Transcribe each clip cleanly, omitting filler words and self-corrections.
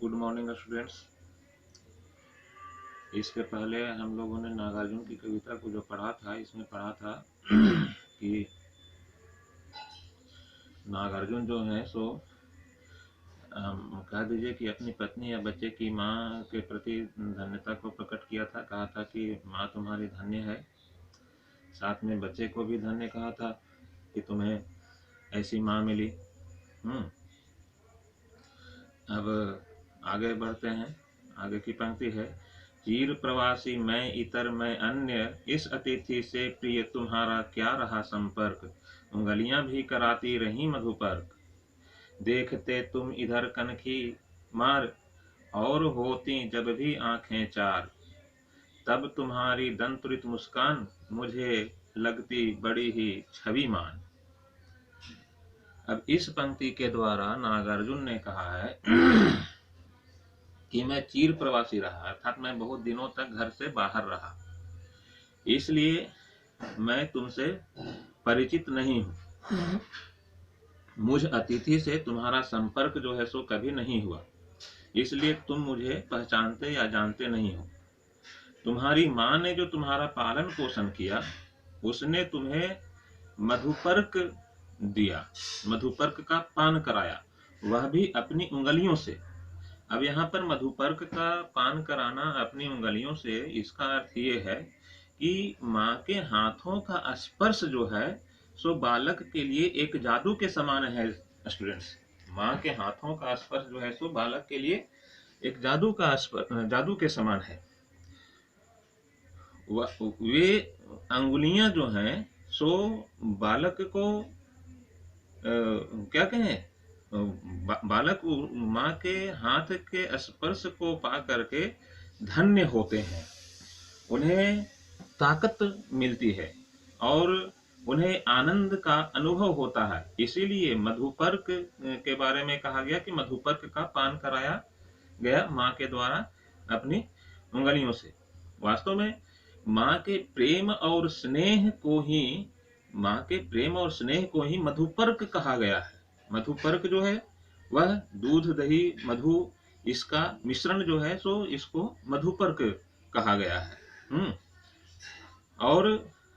Good morning students. इसके पहले हम लोगों ने नागार्जुन की कविता को जो पढ़ा था, इसमें पढ़ा था कि नागार्जुन जो है सो कह दीजिए कि अपनी पत्नी या बच्चे की माँ के प्रति धन्यता को प्रकट किया था। कहा था कि माँ तुम्हारी धन्य है, साथ में बच्चे को भी धन्य कहा था कि तुम्हें ऐसी माँ मिली। अब आगे बढ़ते हैं। आगे की पंक्ति है, चीर प्रवासी मैं इतर मैं अन्य, इस अतिथि से प्रिय तुम्हारा क्या रहा संपर्क, उंगलियां भी कराती रही मधुपर्क, देखते तुम इधर कनखी मार, और होती जब भी आंखें चार, तब तुम्हारी दंतुरित मुस्कान मुझे लगती बड़ी ही छविमान। अब इस पंक्ति के द्वारा नागार्जुन ने कहा है कि मैं चीर प्रवासी रहा, अर्थात मैं बहुत दिनों तक घर से बाहर रहा, इसलिए मैं तुमसे परिचित नहीं हूँ। मुझ अतिथि से तुम्हारा संपर्क जो है सो कभी नहीं हुआ, इसलिए तुम मुझे पहचानते या जानते नहीं हो। तुम्हारी माँ ने जो तुम्हारा पालन पोषण किया, उसने तुम्हें मधुपर्क दिया, मधुपर्क का पान कराया, वह भी अपनी उंगलियों से। अब यहाँ पर मधुपर्क का पान कराना अपनी उंगलियों से, इसका अर्थ ये है कि माँ के हाथों का स्पर्श जो है सो बालक के लिए एक जादू के समान है। स्टूडेंट्स, माँ के हाथों का स्पर्श जो है सो बालक के लिए एक जादू के समान है। वे अंगुलियां जो हैं सो बालक को क्या कहें, बालक माँ के हाथ के स्पर्श को पा करके धन्य होते हैं, उन्हें ताकत मिलती है और उन्हें आनंद का अनुभव होता है। इसीलिए मधुपर्क के बारे में कहा गया कि मधुपर्क का पान कराया गया माँ के द्वारा अपनी उंगलियों से। वास्तव में माँ के प्रेम और स्नेह को ही मधुपर्क कहा गया है। मधुपर्क जो है वह दूध दही मधु, इसका मिश्रण जो है सो इसको मधुपर्क कहा गया है। और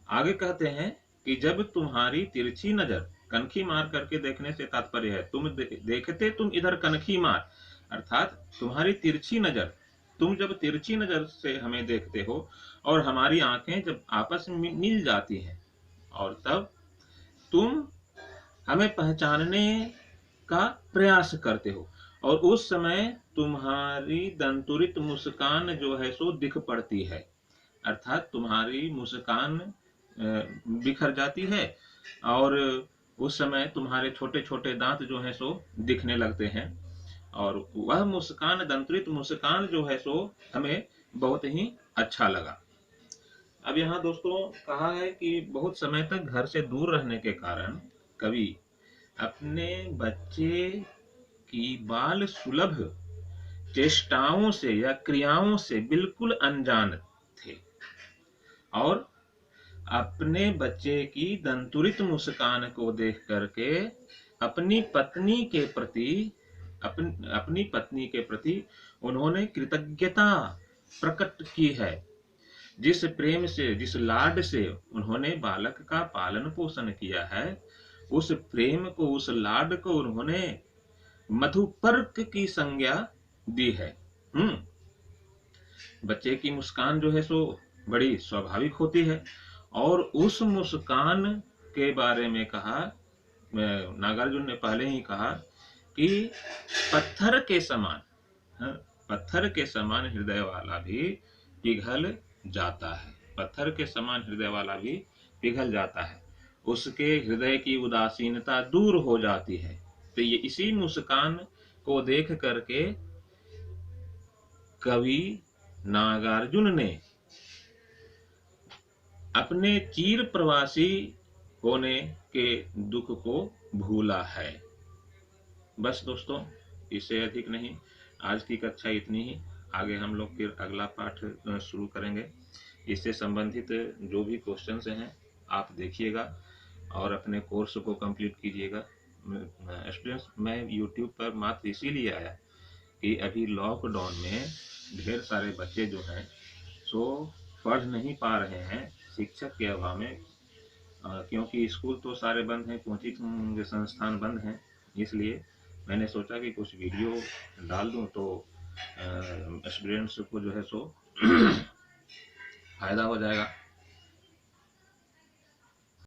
आगे कहते हैं कि जब तुम्हारी तिरछी नजर, कनखी मार करके देखने से तात्पर्य है तुम देखते तुम इधर कनखी मार, अर्थात तुम्हारी तिरछी नजर, तुम जब तिरछी नजर से हमें देखते हो और हमारी आंखें जब आपस में मिल जाती हैं, और तब तुम हमें पहचानने का प्रयास करते हो, और उस समय तुम्हारी दंतुरित मुस्कान जो है सो दिख पड़ती है, अर्थात तुम्हारी मुस्कान बिखर जाती है और उस समय तुम्हारे छोटे छोटे दांत जो है सो दिखने लगते हैं, और वह मुस्कान, दंतुरित मुस्कान जो है सो हमें बहुत ही अच्छा लगा। अब यहाँ दोस्तों कहा है कि बहुत समय तक घर से दूर रहने के कारण कवि अपने बच्चे की बाल सुलभ चेष्टाओं से या क्रियाओं से बिल्कुल अनजान थे, और अपने बच्चे की दंतुरित मुस्कान को देख करके अपनी पत्नी के प्रति उन्होंने कृतज्ञता प्रकट की है। जिस प्रेम से, जिस लाड से उन्होंने बालक का पालन पोषण किया है, उस प्रेम को, उस लाड को उन्होंने मधुपर्क की संज्ञा दी है। बच्चे की मुस्कान जो है सो बड़ी स्वाभाविक होती है, और उस मुस्कान के बारे में कहा, नागार्जुन ने पहले ही कहा कि पत्थर के समान हृदय वाला भी पिघल जाता है, पत्थर के समान हृदय वाला भी पिघल जाता है, उसके हृदय की उदासीनता दूर हो जाती है। तो ये इसी मुस्कान को देख करके कवि नागार्जुन ने अपने चीर प्रवासी होने के दुख को भूला है। बस दोस्तों, इससे अधिक नहीं, आज की कक्षा इतनी ही। आगे हम लोग फिर अगला पाठ शुरू करेंगे। इससे संबंधित जो भी क्वेश्चंस हैं आप देखिएगा और अपने कोर्स को कंप्लीट कीजिएगा। स्टूडेंट्स, मैं यूट्यूब पर मात्र इसीलिए आया कि अभी लॉकडाउन में ढेर सारे बच्चे जो हैं सो पढ़ नहीं पा रहे हैं शिक्षक के अभाव में, क्योंकि स्कूल तो सारे बंद हैं, कोचिंग संस्थान बंद हैं। इसलिए मैंने सोचा कि कुछ वीडियो डाल दूं तो स्टूडेंट्स को जो है सो फायदा हो जाएगा।